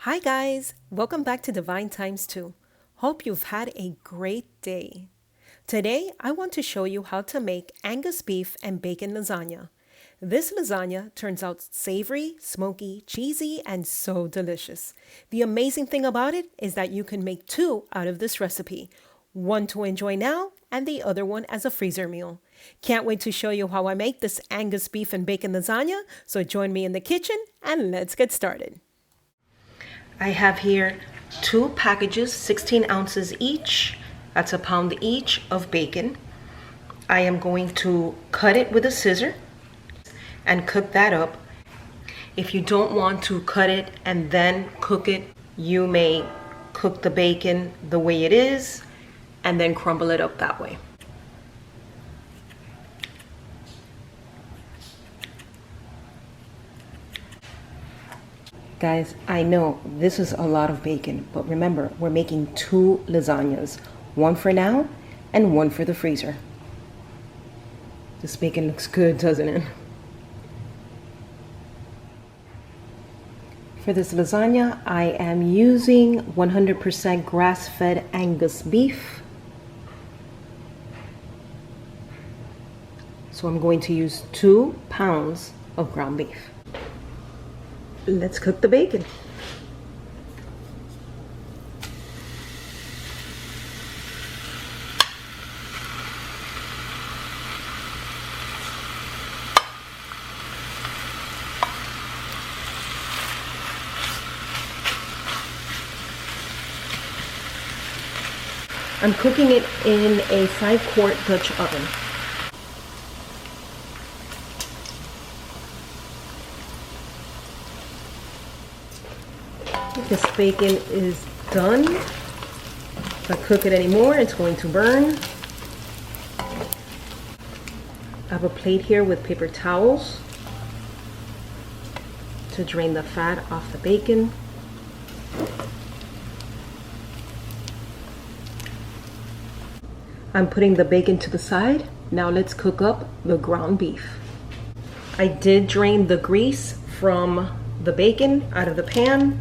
Hi guys, welcome back to Divine Times 2. Hope you've had a great day. Today I want to show you how to make Angus beef and bacon lasagna. This lasagna turns out savory, smoky, cheesy, and so delicious. The amazing thing about it is that you can make two out of this recipe, one to enjoy now and the other one as a freezer meal. Can't wait to show you how I make this Angus beef and bacon lasagna, so join me in the kitchen and let's get started. I have here 2 packages, 16 ounces each. That's a pound each of bacon. I am going to cut it with a scissor and cook that up. If you don't want to cut it and then cook it, you may cook the bacon the way it is and then crumble it up that way. Guys, I know this is a lot of bacon, but remember, we're making 2 lasagnas. One for now and one for the freezer. This bacon looks good, doesn't it? For this lasagna, I am using 100% grass-fed Angus beef. So I'm going to use 2 pounds of ground beef. Let's cook the bacon. I'm cooking it in a 5-quart Dutch oven. This bacon is done. If I cook it anymore, it's going to burn. I have a plate here with paper towels to drain the fat off the bacon. I'm putting the bacon to the side. Now let's cook up the ground beef. I did drain the grease from the bacon out of the pan.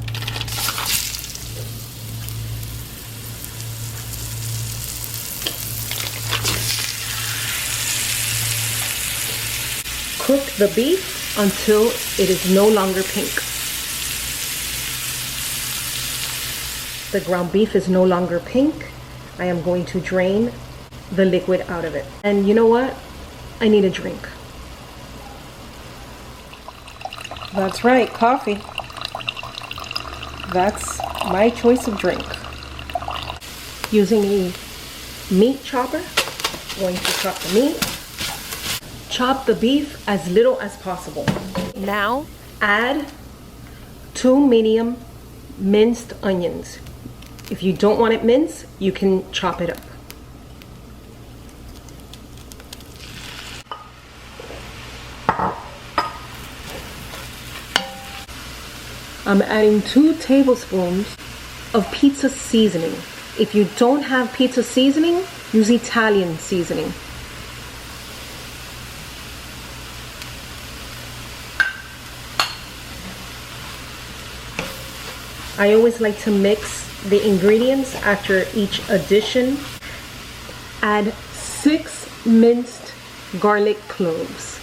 Cook the beef until it is no longer pink. The ground beef is no longer pink. I am going to drain the liquid out of it. And you know what? I need a drink. That's right, coffee. That's my choice of drink. Using a meat chopper, I'm going to chop the meat. Chop the beef as little as possible. Now add 2 medium minced onions. If you don't want it minced, you can chop it up. I'm adding 2 tablespoons of pizza seasoning. If you don't have pizza seasoning, use Italian seasoning. I always like to mix the ingredients after each addition. Add 6 minced garlic cloves.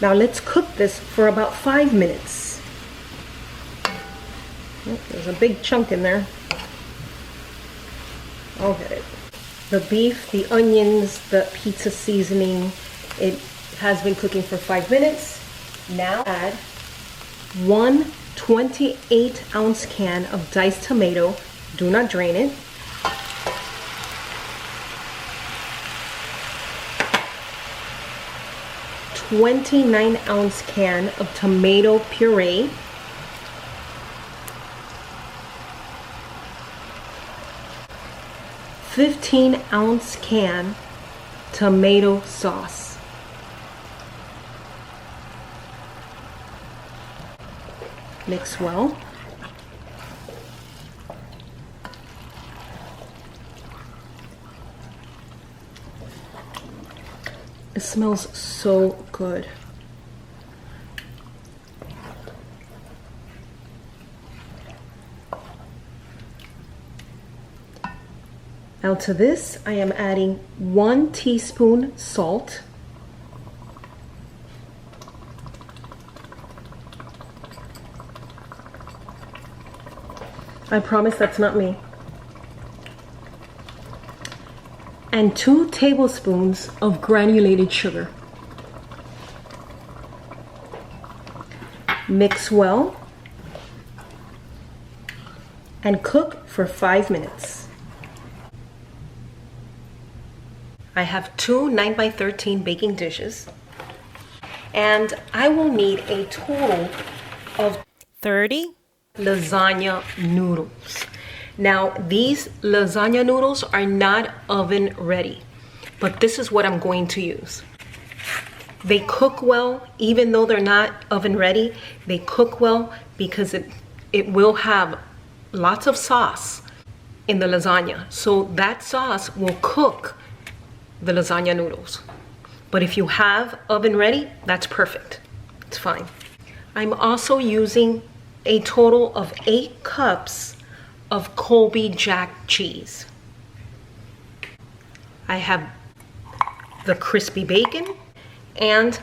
Now let's cook this for about 5 minutes. Oh, there's a big chunk in there. I'll get it. The beef, the onions, the pizza seasoning, it has been cooking for 5 minutes. Now add 1 28-ounce can of diced tomato. Do not drain it. A 29-ounce can of tomato puree. A 15-ounce can tomato sauce. Mix well. It smells so good. Now to this, I am adding 1 teaspoon salt. I promise that's not me. And 2 tablespoons of granulated sugar. Mix well and cook for 5 minutes. I have 2 9x13 baking dishes, and I will need a total of 30 lasagna noodles. Now, these lasagna noodles are not oven ready, but this is what I'm going to use. They cook well, even though they're not oven ready. They cook well because it will have lots of sauce in the lasagna. So that sauce will cook the lasagna noodles. But if you have oven ready, that's perfect. It's fine. I'm also using a total of 8 cups of Colby Jack cheese. I have the crispy bacon and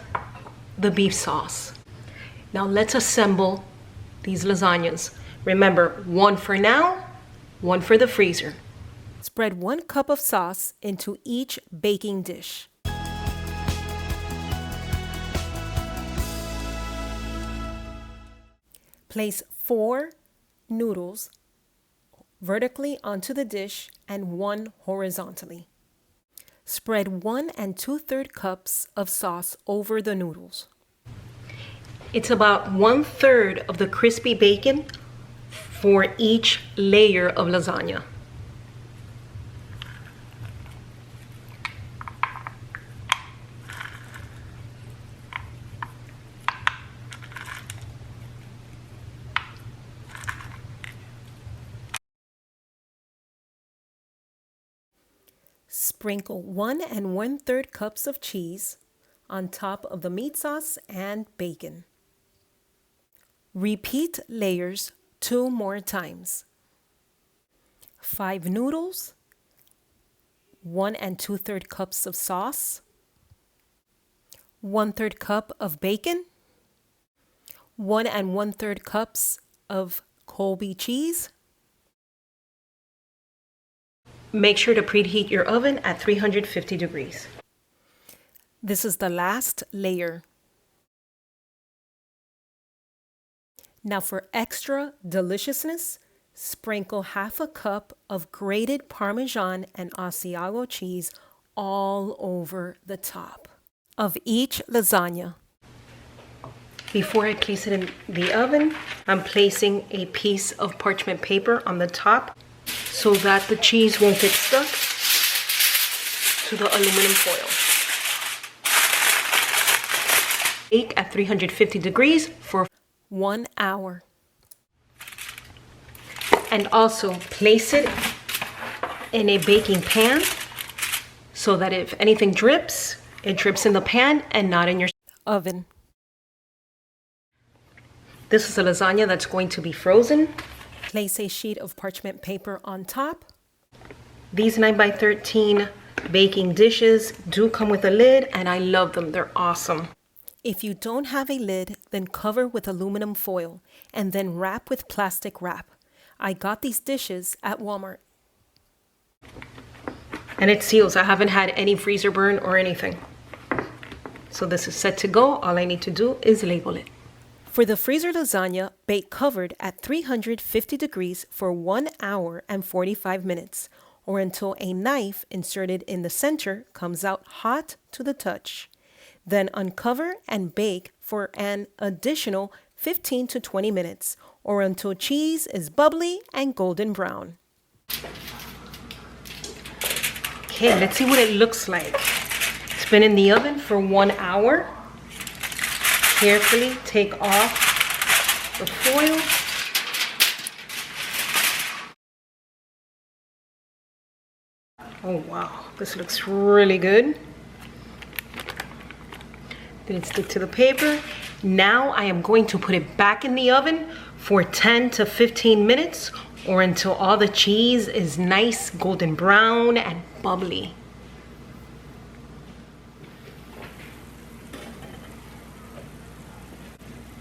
the beef sauce. Now let's assemble these lasagnas. Remember, 1 for now, 1 for the freezer. Spread 1 cup of sauce into each baking dish. Place 4 noodles vertically onto the dish and 1 horizontally. Spread 1 2/3 cups of sauce over the noodles. It's about 1/3 of the crispy bacon for each layer of lasagna. Sprinkle 1 1/3 cups of cheese on top of the meat sauce and bacon. Repeat layers 2 more times. 5 noodles, 1 2/3 cups of sauce, 1/3 cup of bacon, 1 1/3 cups of Colby cheese. Make sure to preheat your oven at 350 degrees. This is the last layer. Now for extra deliciousness, sprinkle 1/2 cup of grated Parmesan and Asiago cheese all over the top of each lasagna. Before I place it in the oven, I'm placing a piece of parchment paper on the top so that the cheese won't get stuck to the aluminum foil. Bake at 350 degrees for 1 hour. And also place it in a baking pan so that if anything drips, it drips in the pan and not in your oven. This is a lasagna that's going to be frozen. Place a sheet of parchment paper on top. These 9x13 baking dishes do come with a lid, and I love them. They're awesome. If you don't have a lid, then cover with aluminum foil and then wrap with plastic wrap. I got these dishes at Walmart. And it seals. I haven't had any freezer burn or anything. So this is set to go. All I need to do is label it. For the freezer lasagna, bake covered at 350 degrees for 1 hour and 45 minutes, or until a knife inserted in the center comes out hot to the touch. Then uncover and bake for an additional 15 to 20 minutes, or until cheese is bubbly and golden brown. Okay, let's see what it looks like. It's been in the oven for 1 hour. Carefully take off the foil. Oh wow, this looks really good. Didn't stick to the paper. Now I am going to put it back in the oven for 10 to 15 minutes or until all the cheese is nice golden brown and bubbly.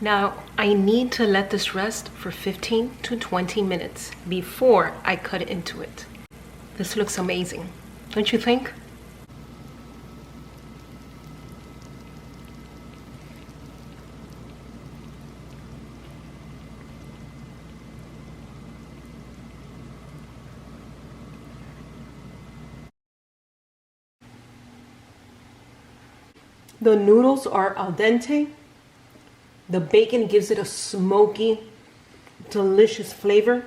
Now, I need to let this rest for 15 to 20 minutes before I cut into it. This looks amazing, don't you think? The noodles are al dente. The bacon gives it a smoky, delicious flavor.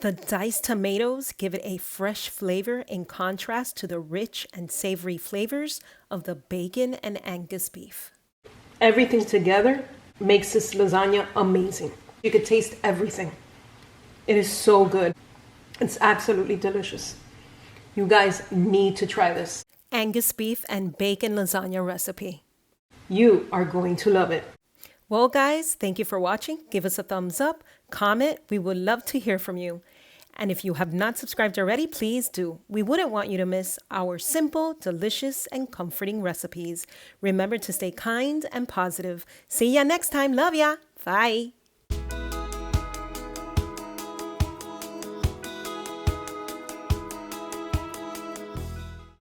The diced tomatoes give it a fresh flavor in contrast to the rich and savory flavors of the bacon and Angus beef. Everything together makes this lasagna amazing. You could taste everything. It is so good. It's absolutely delicious. You guys need to try this Angus beef and bacon lasagna recipe. You are going to love it. Well, guys, thank you for watching. Give us a thumbs up, comment. We would love to hear from you. And if you have not subscribed already, please do. We wouldn't want you to miss our simple, delicious, and comforting recipes. Remember to stay kind and positive. See ya next time. Love ya. Bye.